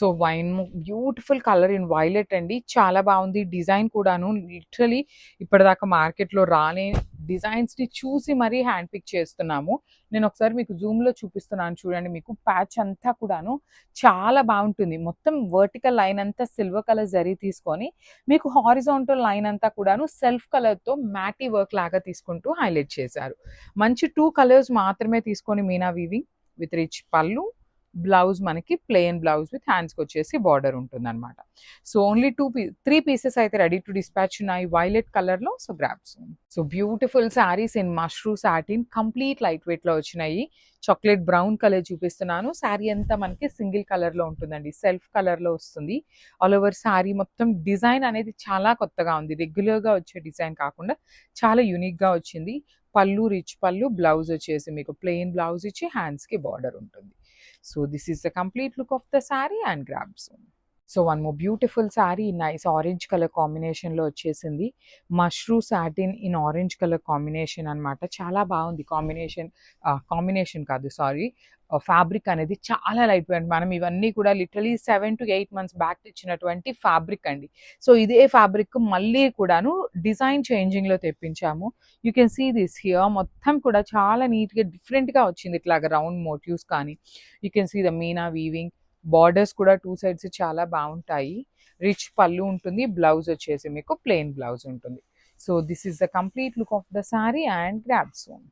So wine beautiful colour in violet అండి. చాలా బాగుంది. డిజైన్ కూడాను లిటరలీ ఇప్పటిదాకా మార్కెట్‌లో రాని డిజైన్స్‌ని చూసి మరీ హ్యాండ్ పిక్ చేస్తున్నాము. నేను ఒకసారి మీకు జూమ్‌లో చూపిస్తున్నాను చూడండి. మీకు ప్యాచ్ అంతా కూడాను చాలా బాగుంటుంది. మొత్తం వర్టికల్ లైన్ అంతా సిల్వర్ కలర్ జరీ తీసుకొని మీకు హారిజాంటల్ లైన్ అంతా కూడాను సెల్ఫ్ కలర్‌తో మ్యాటీ వర్క్ లాగా తీసుకుంటూ హైలైట్ చేశారు. మంచి 2 కలర్స్ మాత్రమే తీసుకొని మీనా వీవింగ్ విత్ రిచ్ పళ్ళు, బ్లౌజ్ మనకి ప్లెయిన్ బ్లౌజ్ విత్ హ్యాండ్స్కి వచ్చేసి బార్డర్ ఉంటుందన్నమాట. సో ఓన్లీ 3 పీసెస్ అయితే రెడీ టు డిస్పాచ్ ఉన్నాయి వైలెట్ కలర్లో. So grasp. So beautiful saris in mashru satin complete light వెయిట్లో వచ్చినాయి. చాక్లెట్ బ్రౌన్ కలర్ చూపిస్తున్నాను. శారీ అంతా మనకి సింగిల్ కలర్లో ఉంటుందండి, సెల్ఫ్ కలర్లో వస్తుంది. ఆల్ ఓవర్ శారీ మొత్తం డిజైన్ అనేది చాలా కొత్తగా ఉంది. రెగ్యులర్గా వచ్చే డిజైన్ కాకుండా చాలా యూనిక్గా వచ్చింది. పళ్ళు రిచ్ పళ్ళు, బ్లౌజ్ వచ్చేసి మీకు ప్లెయిన్ బ్లౌజ్ ఇచ్చి హ్యాండ్స్కి బార్డర్ ఉంటుంది. So this is the complete look of the saree and grab soon. So one more beautiful saree nice orange colour కాంబినేషన్లో వచ్చేసింది. Mashru satin in orange colour combination అనమాట. చాలా బాగుంది కాంబినేషన్. కాంబినేషన్ కాదు సారీ, ఫ్యాబ్రిక్ అనేది చాలా లైట్ వెయిట్. మనం ఇవన్నీ కూడా లిటరలీ 7 to 8 months బ్యాక్ తెచ్చినటువంటి ఫ్యాబ్రిక్ అండి. సో ఇదే ఫ్యాబ్రిక్ మళ్ళీ కూడాను డిజైన్ చేంజింగ్లో తెప్పించాము. You can see this here. మొత్తం కూడా చాలా నీట్గా డిఫరెంట్గా వచ్చింది. ఇట్లాగా రౌండ్ మోటివ్స్ కానీ you can see the Meena weaving. Borders కూడా 2 సైడ్స్ చాలా బాగుంటాయి. రిచ్ పళ్ళు ఉంటుంది, బ్లౌజ్ వచ్చేసి మీకు ప్లెయిన్ బ్లౌజ్ ఉంటుంది. So this is the complete look of the sari and grab son.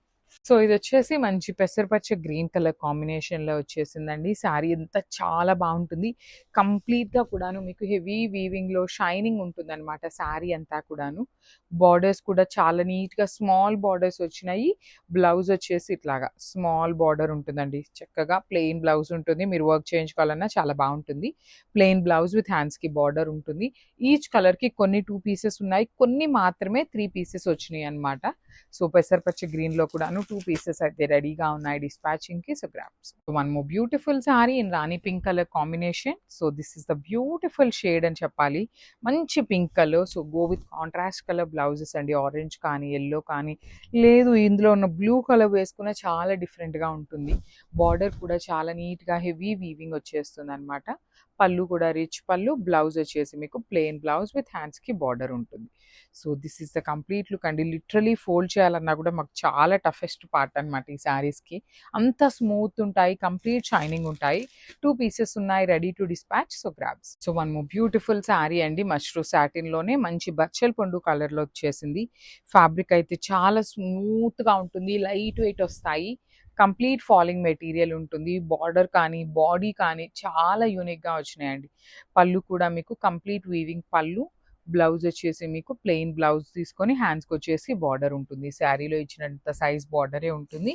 So ఇది వచ్చేసి మంచి పెసరపచ్చ గ్రీన్ కలర్ కాంబినేషన్లో వచ్చేసిందండి. శారీ అంతా చాలా బాగుంటుంది. కంప్లీట్గా కూడాను మీకు హెవీ వీవింగ్లో షైనింగ్ ఉంటుంది అనమాట శారీ అంతా కూడాను. బార్డర్స్ కూడా చాలా నీట్గా స్మాల్ బార్డర్స్ వచ్చినాయి. బ్లౌజ్ వచ్చేసి ఇట్లాగా స్మాల్ బార్డర్ ఉంటుందండి. చక్కగా ప్లెయిన్ బ్లౌజ్ ఉంటుంది. మీరు వర్క్ చేయించుకోవాలన్నా చాలా బాగుంటుంది. ప్లెయిన్ బ్లౌజ్ విత్ హ్యాండ్స్కి బార్డర్ ఉంటుంది. ఈచ్ కలర్కి కొన్ని 2 పీసెస్ ఉన్నాయి, కొన్ని మాత్రమే 3 పీసెస్ వచ్చినాయి అనమాట. సో పెసరపచ్చ గ్రీన్లో కూడాను 2 పీసెస్ అయితే రెడీగా ఉన్నాయి డిస్పాచింగ్కి. So grabs. One more beautiful saree in rani pink colour combination. So this is the beautiful shade అని చెప్పాలి. మంచి pink colour. So go with contrast colour blouses అండి. ఆరెంజ్ కానీ ఎల్లో కానీ లేదు, ఇందులో ఉన్న బ్లూ కలర్ వేసుకున్న చాలా డిఫరెంట్గా ఉంటుంది. బార్డర్ కూడా చాలా నీట్గా హెవీ వీవింగ్ వచ్చేస్తుంది అనమాట. పళ్ళు కూడా రిచ్ పళ్ళు, బ్లౌజ్ వచ్చేసి మీకు ప్లెయిన్ బ్లౌజ్ విత్ హ్యాండ్స్కి బార్డర్ ఉంటుంది. So this is the complete look అండి. లిటరలీ ఫోల్డ్ చేయాలన్నా కూడా మాకు చాలా టఫెస్ట్ పార్ట్ అనమాట ఈ శారీస్కి. అంత స్మూత్ ఉంటాయి, కంప్లీట్ షైనింగ్ ఉంటాయి. 2 పీసెస్ ఉన్నాయి ready to dispatch. So grabs. So one more beautiful sari అండి. మష్రూ సాటిన్లోనే మంచి బచ్చల్ పండు కలర్లో వచ్చేసింది. ఫ్యాబ్రిక్ అయితే చాలా స్మూత్గా ఉంటుంది, లైట్ వెయిట్ వస్తాయి. కంప్లీట్ ఫాలింగ్ మెటీరియల్ ఉంటుంది. బార్డర్ కానీ బాడీ కానీ చాలా యూనిక్గా వచ్చినాయండి. పళ్ళు కూడా మీకు కంప్లీట్ వీవింగ్ పళ్ళు, బ్లౌజ్ వచ్చేసి మీకు ప్లెయిన్ బ్లౌజ్ తీసుకొని హ్యాండ్స్కి వచ్చేసి బార్డర్ ఉంటుంది. శారీలో ఇచ్చినంత సైజ్ బార్డరే ఉంటుంది.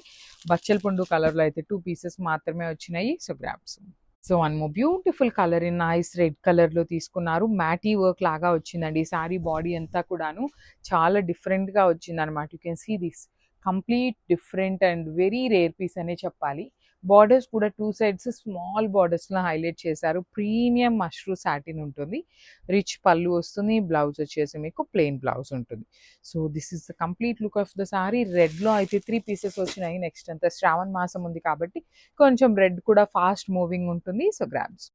బచ్చల పండు కలర్లో అయితే 2 పీసెస్ మాత్రమే వచ్చినాయి. So grasp. So one more beautiful colour in nice red కలర్లో తీసుకున్నారు. మ్యాటీ వర్క్ లాగా వచ్చిందండి. శారీ బాడీ అంతా కూడాను చాలా డిఫరెంట్గా వచ్చింది అనమాట. You can see this complete different and very rare piece అనే చెప్పాలి. బార్డర్స్ కూడా 2 సైడ్స్ స్మాల్ బార్డర్స్లో హైలైట్ చేశారు. ప్రీమియం మష్రూ సాటిన్ ఉంటుంది. రిచ్ పళ్ళు వస్తుంది, బ్లౌజ్ వచ్చేసి మీకు ప్లెయిన్ బ్లౌజ్ ఉంటుంది. So this is the complete look of the saree. రెడ్లో అయితే 3 పీసెస్ వచ్చినాయి. నెక్స్ట్ అంతా శ్రావణ మాసం ఉంది కాబట్టి కొంచెం రెడ్ కూడా ఫాస్ట్ మూవింగ్ ఉంటుంది. So grabs.